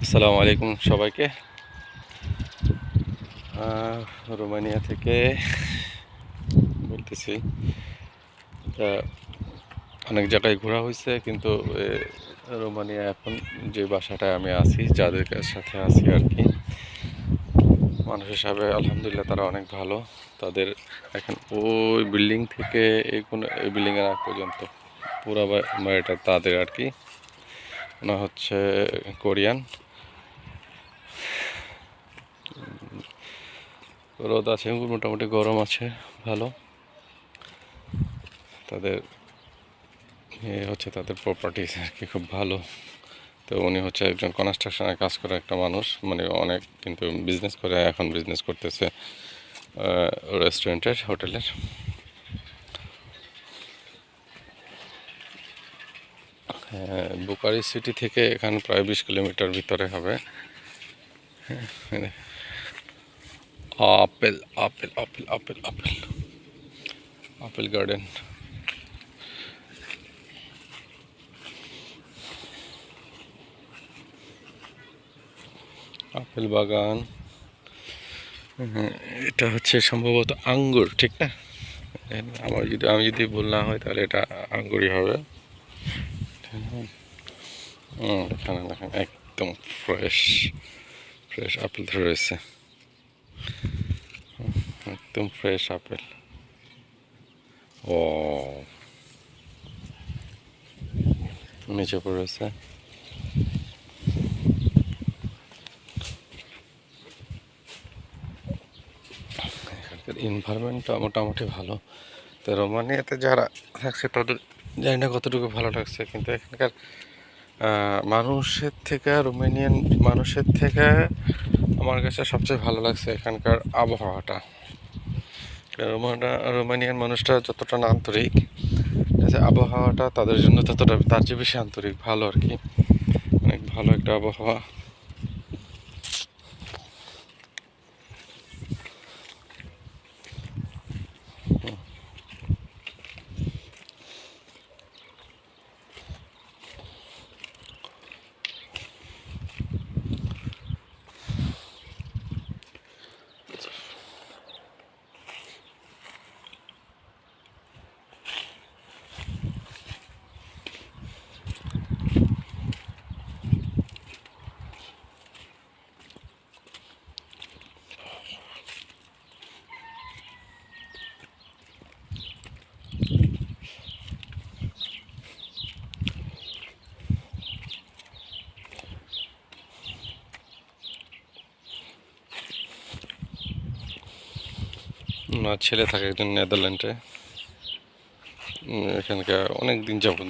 আসসালামু আলাইকুম সবাইকে। রোমানিয়া থেকে বলতেছি। তা অনেক জায়গায় ঘোরা হয়েছে, কিন্তু রোমানিয়া এখন যে বাসাটায় আমি আছি, যাদের সাথে আছি আর কি, মানুষ হিসাবে আলহামদুলিল্লাহ তারা অনেক ভালো। তাদের এখন ওই বিল্ডিং থেকে এই বিল্ডিংয়ের আগ পর্যন্ত পুরো বাড়িটা তাদের আর কি। ওনা হচ্ছে কোরিয়ান। রোদ আছে, মোটামুটি গরম আছে, ভালো। তাদের হচ্ছে তাদের প্রপার্টিস আর কি খুব ভালো। তো উনি হচ্ছে একজন কনস্ট্রাকশনে কাজ করা একটা মানুষ, মানে অনেক, কিন্তু বিজনেস করে, এখন বিজনেস করতেছে রেস্টুরেন্টের, হোটেলের। বুকারি সিটি থেকে এখানে প্রায় 20 কিলোমিটার ভিতরে হবে। Apple apple apple apple apple apple garden, apple বাগান। এটা হচ্ছে সম্ভবত আঙ্গুর, ঠিক না? আমি যদি ভুল না হয় তাহলে এটা আঙ্গুরই হবে। এখানে দেখেন একদম ফ্রেশ ফ্রেশ আপেল ধরে রয়েছে, একদম ফ্রেশ আপেল। ও, নিচে পড়ে রয়েছে। এখানকার এনভায়রনমেন্টটা মোটামুটি ভালো। তো রোমানিয়াতে যারা থাকছে তাদের জানি না কতটুকু ভালো লাগছে, কিন্তু এখানকার মানুষের থেকে, রোমানিয়ান মানুষের থেকে আমার কাছে সবচেয়ে ভালো লাগছে এখানকার আবহাওয়াটা। রোমানিয়ান মানুষটা যতটা না আন্তরিক, আবহাওয়াটা তাদের জন্য ততটা, তার চেয়ে বেশি আন্তরিক, ভালো আর কি। অনেক ভালো একটা আবহাওয়া। আমার ছেলে থাকে একজন নেদারল্যান্ডে। এখানকার অনেক দিন যাবত,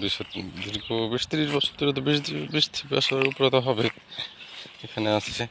দীর্ঘ 20-30 বছর ধরে, তো 20-20 বছরের উপরে তো হবে এখানে আসছে।